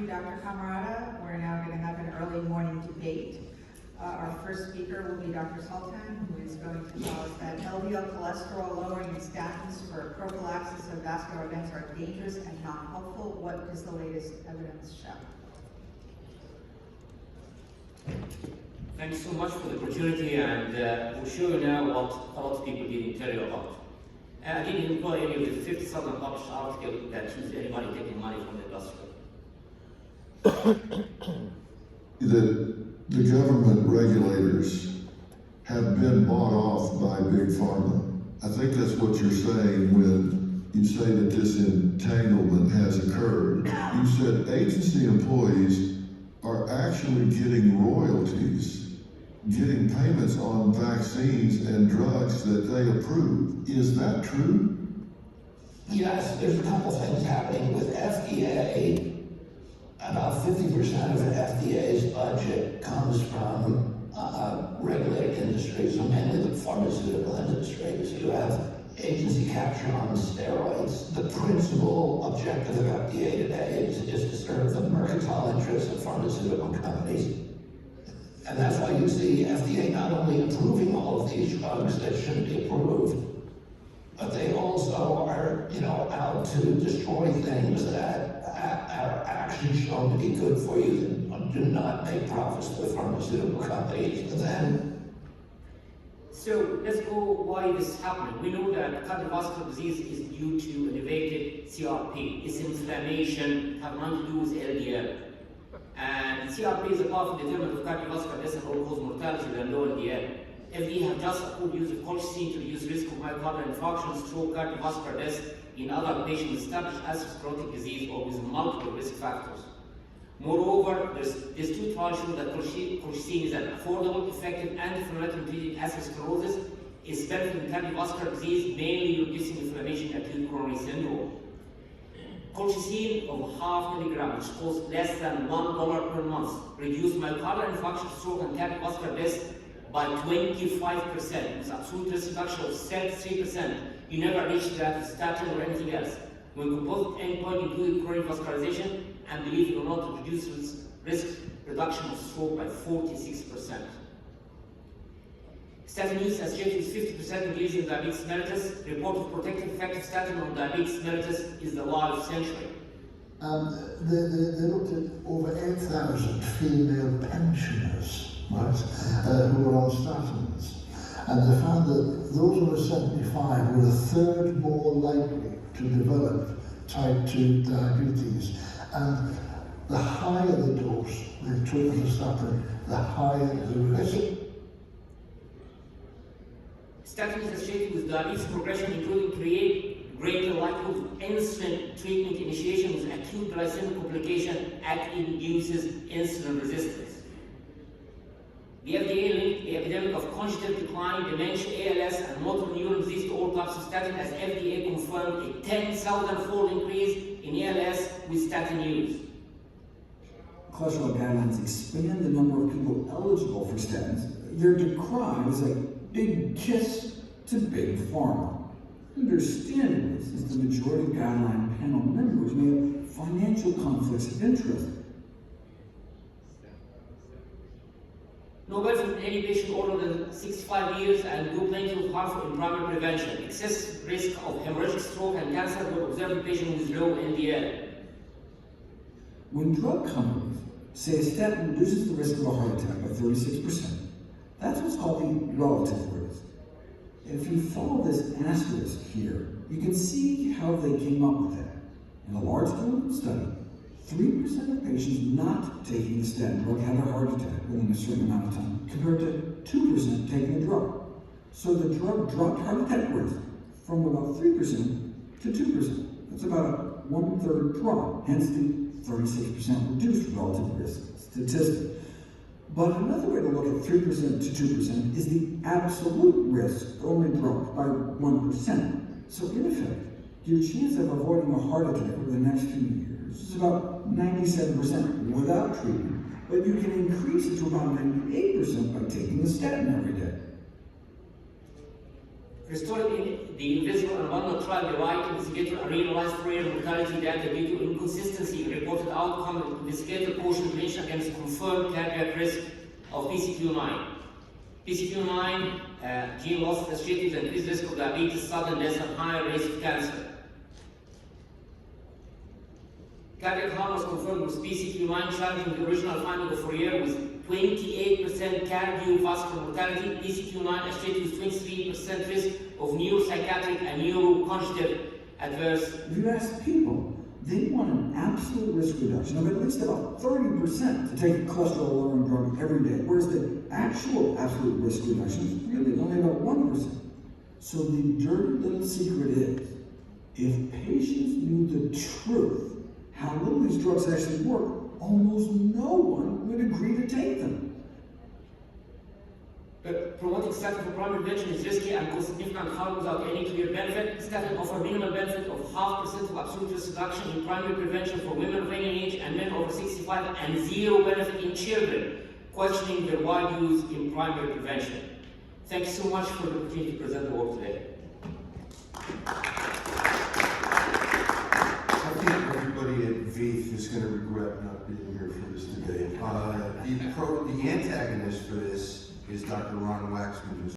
you, Dr. Camarada. We're now going to have an early morning debate. Our first speaker will be Dr. Sultan, who is going to tell us that LDL cholesterol lowering and statins for prophylaxis of vascular events are dangerous and not helpful. What does the latest evidence show? Thanks so much for the opportunity, and we'll show you now what a lot of people didn't tell you about. I didn't employ any of the 50,000 published articles that shows anybody taking money from the industry. The government regulators have been bought off by Big Pharma. I think that's what you're saying when you say that this entanglement has occurred. You said agency employees are actually getting royalties, getting payments on vaccines and drugs that they approve. Is that true? Yes, there's a couple things happening with FDA. About 50% of the FDA's budget comes from regulated industries, so mainly the pharmaceutical industry. So you have agency capture on steroids. The principal objective of FDA today is to serve the mercantile interests of pharmaceutical companies. And that's why you see FDA not only approving all of these drugs that shouldn't be approved, but they also are, out to destroy things that are actually shown to be good for you and do not make profits for the pharmaceutical companies. And then, so let's go why this is happening. We know that cardiovascular disease is due to elevated CRP. It's inflammation, have nothing to do with LDL. And CRP is a powerful determinant of cardiovascular death and all-cause mortality than low LDL. FDA have just approved use of colchicine to reduce risk of myocardial infarction, stroke, cardiovascular death in other patients with established atherosclerotic disease or with multiple risk factors. Moreover, there's two trials show that colchicine is an affordable, effective, anti-inflammatory in treating atherosclerosis. It's benefiting cardiovascular disease, mainly reducing inflammation in acute coronary syndrome. Colchicine of 0.5 milligram, which costs less than $1 per month, reduced myocardial infarction, stroke, and cardiovascular death by 25%, with absolute risk reduction of 33%. You never reach that with statin or anything else. When composite endpoint included coronary vascularization, and believe it or not, it reduces risk reduction of stroke by 46%. Statin use associated with 50% increase in diabetes mellitus. Report of protective effect of statin on diabetes mellitus is the lie of century. They looked at over 8,000 female pensioners, right, who were on statins. And they found that those over 75 were a third more likely to develop type 2 diabetes. And the higher the dose they took of the statin, the higher the risk. Statins is associated with diabetes progression, including greater likelihood of insulin treatment initiation with acute glycemic complication and induces insulin resistance. The FDA linked the epidemic of congenital decline, dementia, ALS, and motor neuron disease to all types of statin, as FDA confirmed a 10,000-fold increase in ALS with statin use. Cholesterol guidelines expand the number of people eligible for statins. Their decry is a big kiss to Big Pharma. Understandably, since the majority of guideline panel members may have financial conflicts of interest. No benefit in any patient older than 65 years and do plenty of harm in primary prevention. Excess risk of hemorrhagic stroke and cancer were observed in patients with low LDL. When drug companies say a statin reduces the risk of a heart attack by 36%, that's what's called the relative risk. If you follow this asterisk here, you can see how they came up with that. In a large clinical study, 3% of patients not taking the statin drug had a heart attack within a certain amount of time, compared to 2% taking the drug. So the drug dropped heart attack risk from about 3% to 2%. That's about a 1/3 drop, hence the 36% reduced relative risk statistic. But another way to look at 3% to 2% is the absolute risk only dropped by 1%. So in effect, your chance of avoiding a heart attack over the next few years is about 97% without treatment, but you can increase it to about 98% by taking a statin every day. Restoring the invisible and vulnerable trial, the right investigator and realized prior mortality data due to inconsistency in reported outcome. Investigator caution mention against confirmed cardiac risk of PCQ9. PCQ9 gene loss associated with increased risk of diabetes, sudden death, and higher risk of cancer. Cardiac harm was confirmed with PCQ9, challenging the original finding of Fourier with 28% cardiovascular mortality. PCQ9 associated with 23% risk of neuropsychiatric and neuroconjugative adverse. If you ask people, they want an absolute risk reduction of at least about 30% to take a cholesterol-lowering drug every day, whereas the actual absolute risk reduction is really only about 1%. So the dirty little secret is, if patients knew the truth, how little these drugs actually work, almost no one would agree to take them. But promoting statin for primary prevention is risky and causes significant harm without any clear benefit. Statin offer minimal benefit of 0.5% of absolute risk reduction in primary prevention for women of any age and men over 65, and zero benefit in children, questioning their wide use in primary prevention. Thank you so much for the opportunity to present the work today. I think everybody at VEITH is going to regret not being here for this debate. The antagonist for this is Dr. Ron Waxman, who's